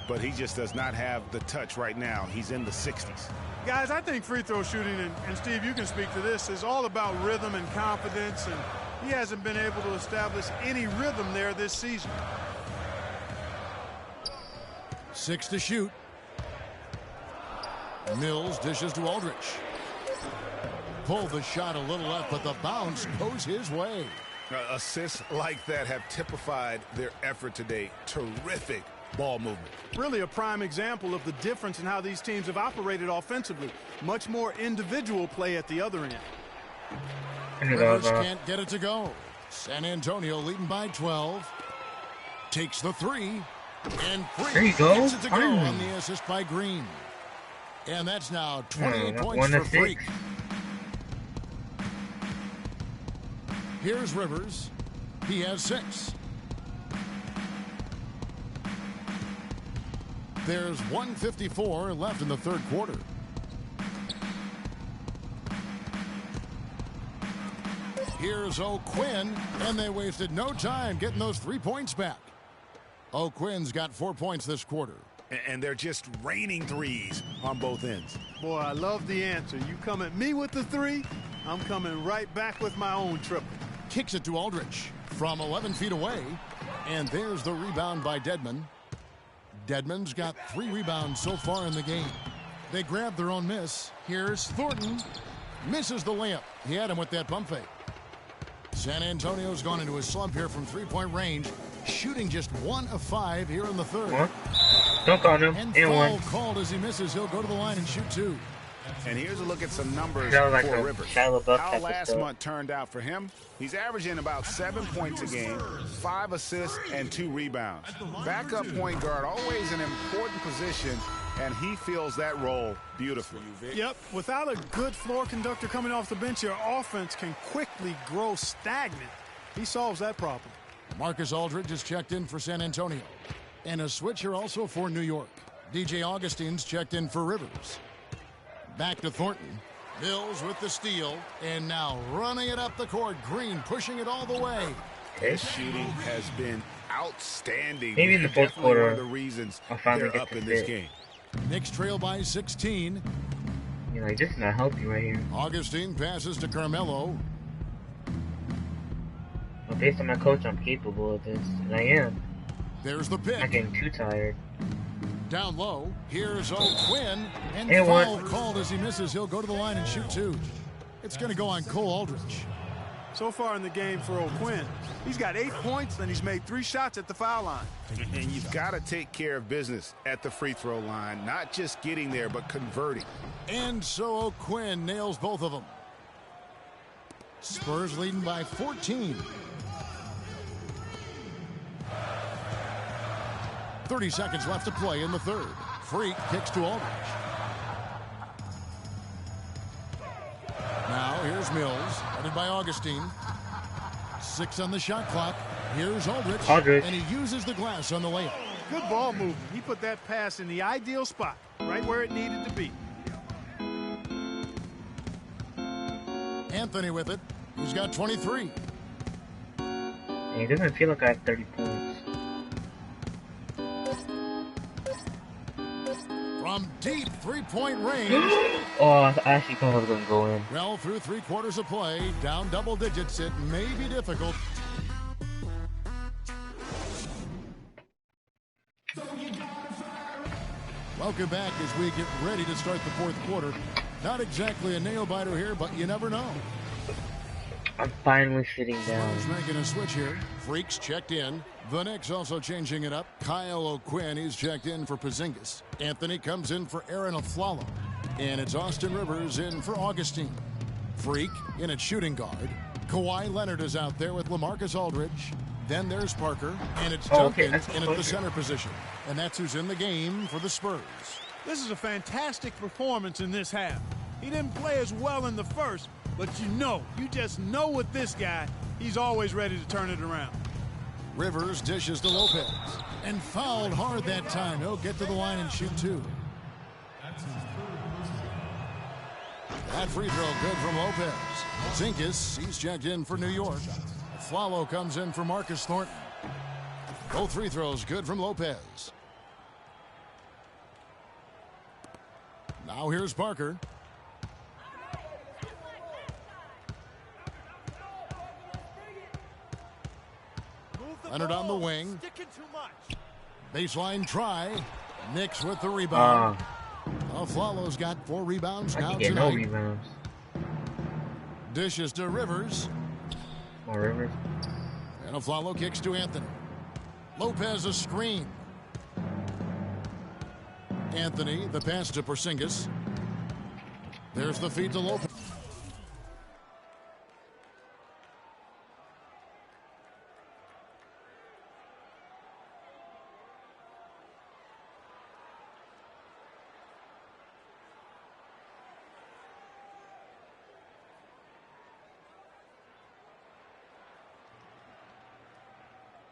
but he just does not have the touch right now. He's in the 60s. Guys, I think free throw shooting, and Steve, you can speak to this, is all about rhythm and confidence, and he hasn't been able to establish any rhythm there this season. 6 to shoot. Mills dishes to Aldrich. Pulled the shot a little left, but the bounce goes his way. Assists like that have typified their effort today. Terrific ball movement. Really a prime example of the difference in how these teams have operated offensively. Much more individual play at the other end. Rivers can't get it to go. San Antonio leading by 12. Takes the 3. And Freak there you go. Gets it to go on the assist by Green. And that's now 28 points for Freak. Here's Rivers. He has 6. There's 1:54 left in the 3rd quarter. Here's O'Quinn, and they wasted no time getting those 3 points back. O'Quinn's got 4 points this quarter. And they're just raining threes on both ends. Boy, I love the answer. You come at me with the 3, I'm coming right back with my own triple. Kicks it to Aldrich from 11 feet away. And there's the rebound by Dedmon. Dedmon's got 3 rebounds so far in the game. They grab their own miss. Here's Thornton. Misses the layup. He had him with that pump fake. San Antonio's gone into a slump here from 3-point range. Shooting just 1 of 5 here in the 3rd. Dunk on him. And foul called as he misses. He'll go to the line and shoot 2. And here's a look at some numbers like for Rivers. How last month turned out for him. He's averaging about 7 points a game, 5 assists, and 2 rebounds. Backup point guard, always an important position, and he fills that role beautifully. Yep, without a good floor conductor coming off the bench, your offense can quickly grow stagnant. He solves that problem. Marcus Aldridge is checked in for San Antonio. And a switch here also for New York. DJ Augustine's checked in for Rivers. Back to Thornton. Mills with the steal. And now running it up the court. Green pushing it all the way. His shooting has been outstanding. Maybe in the 4th quarter, one of the reasons they're up in this game. Knicks trail by 16. You're like, this is not healthy right here. Augustine passes to Carmelo. Well, based on my coach, I'm capable of this. And I am. There's the pick. I'm getting too tired. Down low, here's O'Quinn, and foul called as he misses. He'll go to the line and shoot 2. It's going to go on Cole Aldrich. So far in the game for O'Quinn, he's got 8 points, and he's made 3 shots at the foul line. And you've got to take care of business at the free throw line, not just getting there, but converting. And so O'Quinn nails both of them. Spurs leading by 14. 30 seconds left to play in the third. Freak kicks to Aldridge. Now here's Mills, headed by Augustine. 6 on the shot clock. Here's Aldridge. And he uses the glass on the layup. Good ball movement. He put that pass in the ideal spot, right where it needed to be. Anthony with it. He's got 23. It doesn't feel like I have 30 points. From deep three-point range. Oh, I actually thought I was going to go in. Well, through 3 quarters of play, down double digits, it may be difficult. Welcome back as we get ready to start the 4th quarter. Not exactly a nail-biter here, but you never know. I'm finally sitting down. Spurs making a switch here. Freaks checked in. The Knicks also changing it up. Kyle O'Quinn, he's checked in for Porzingis. Anthony comes in for Aaron Aflalo. And it's Austin Rivers in for Augustine. Freak in at shooting guard. Kawhi Leonard is out there with LaMarcus Aldridge. Then there's Parker. And it's Duncan in at the center position. And that's who's in the game for the Spurs. This is a fantastic performance in this half. He didn't play as well in the first, but you just know with this guy, he's always ready to turn it around. Rivers dishes to Lopez. And fouled hard that time. He'll get to the line and shoot 2. That free throw good from Lopez. Zinkas, he's checked in for New York. Flalo comes in for Marcus Thornton. Both free throws good from Lopez. Now here's Parker. Leonard on the wing. Baseline try. Knicks with the rebound. Flalo's got 4 rebounds now tonight. No rebounds. Dishes to Rivers. More Rivers. And Flalo kicks to Anthony. Lopez a screen. Anthony, the pass to Porzingis. There's the feed to Lopez.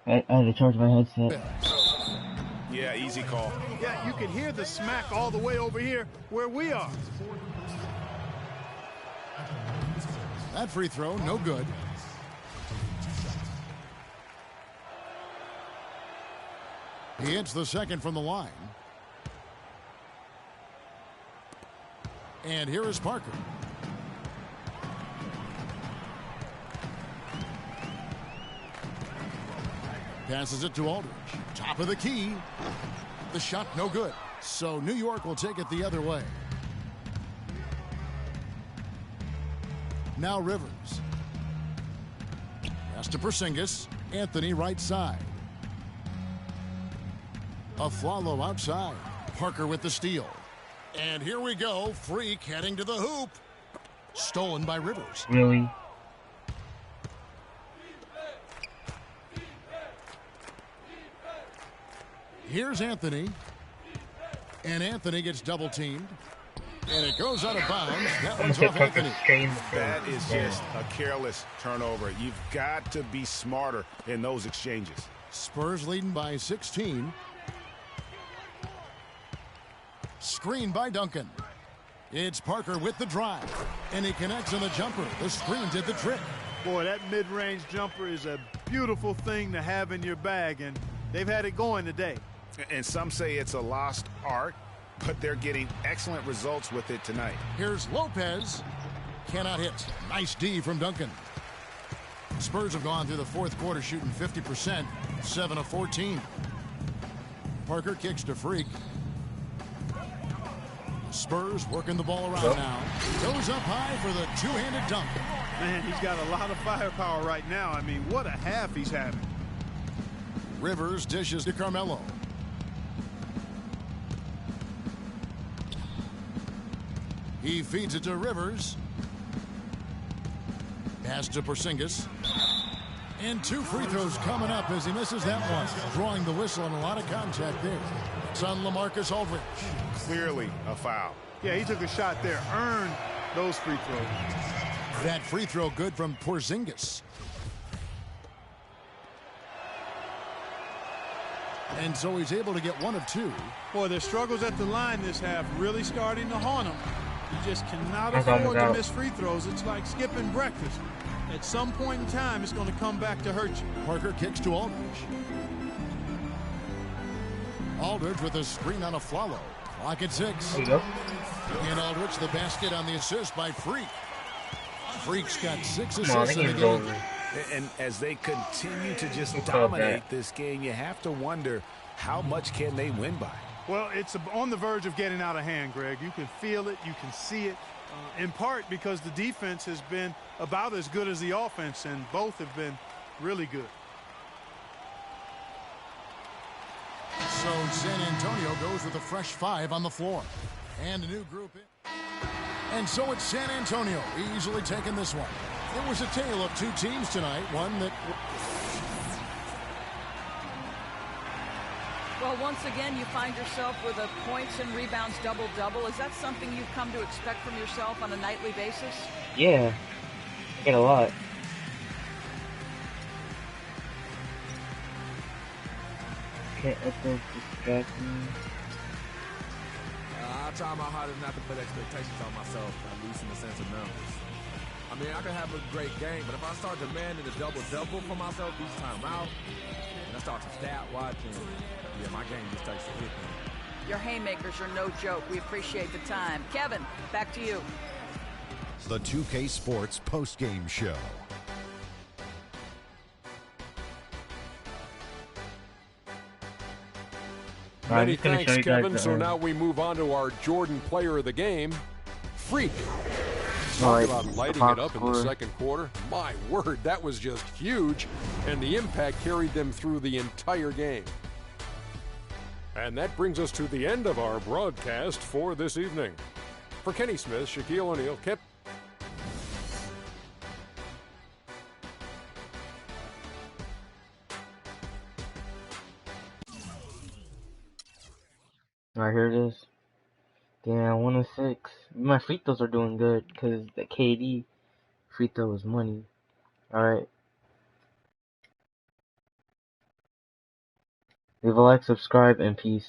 I had to charge my headset. Yeah, easy call. Yeah, you can hear the smack all the way over here where we are. That free throw, no good. He hits the second from the line. And here is Parker. Passes it to Aldridge. Top of the key. The shot no good. So New York will take it the other way. Now Rivers. Pass to Porzingis. Anthony right side. Aflalo outside. Parker with the steal. And here we go. Freak heading to the hoop. Stolen by Rivers. Really? Here's Anthony. And Anthony gets double teamed. And it goes out of bounds. That one's off Anthony. That is just a careless turnover. You've got to be smarter in those exchanges. Spurs leading by 16. Screen by Duncan. It's Parker with the drive. And he connects on the jumper. The screen did the trick. Boy, that mid-range jumper is a beautiful thing to have in your bag, and they've had it going today. And some say it's a lost art, but they're getting excellent results with it tonight. Here's Lopez. Cannot hit. Nice D from Duncan. Spurs have gone through the 4th quarter shooting 50%, 7 of 14. Parker kicks to Freak. Spurs working the ball around now. Goes up high for the two-handed dunk. Man, he's got a lot of firepower right now. I mean, what a half he's having. Rivers dishes to Carmelo. He feeds it to Rivers. Pass to Porzingis. And 2 free throws coming up as he misses that one. Drawing the whistle and a lot of contact there. It's on LaMarcus Aldridge. Clearly a foul. Yeah, he took a shot there. Earned those free throws. That free throw good from Porzingis. And so he's able to get 1 of 2. Boy, their struggles at the line this half really starting to haunt him. You just cannot afford to miss free throws. It's like skipping breakfast. At some point in time, it's going to come back to hurt you. Parker kicks to Aldridge. Aldridge with a screen on a follow. Clock at 6. There you go. And Aldridge the basket on the assist by Freak. Freak's got 6 assists in the game. And as they continue to just dominate this game, you have to wonder how much can they win by. Well, it's on the verge of getting out of hand, Greg. You can feel it. You can see it. In part because the defense has been about as good as the offense, and both have been really good. So San Antonio goes with a fresh 5 on the floor. And a new group in. And so it's San Antonio easily taking this one. It was a tale of 2 teams tonight. One that... Well, once again, you find yourself with a points and rebounds double-double. Is that something you've come to expect from yourself on a nightly basis? Yeah, I get a lot. Okay, that's distracting. I try my hardest not to put expectations on myself, at least in the sense of numbers. I mean, I can have a great game, but if I start demanding a double-double for myself each time out, and I start to stat watching, yeah, my game just takes a hit. Your haymakers are no joke. We appreciate the time. Kevin, back to you. The 2K Sports postgame show. Many thanks, Kevin. So now we move on to our Jordan player of the game, Freak. Talk about lighting it up in the second quarter. My word, that was just huge. And the impact carried them through the entire game. And that brings us to the end of our broadcast for this evening. For Kenny Smith, Shaquille O'Neal, kept... Alright, here it is. Damn, 1 of 6. My free throws are doing good because the KD free throw is money. Alright. Leave a like, subscribe, and peace.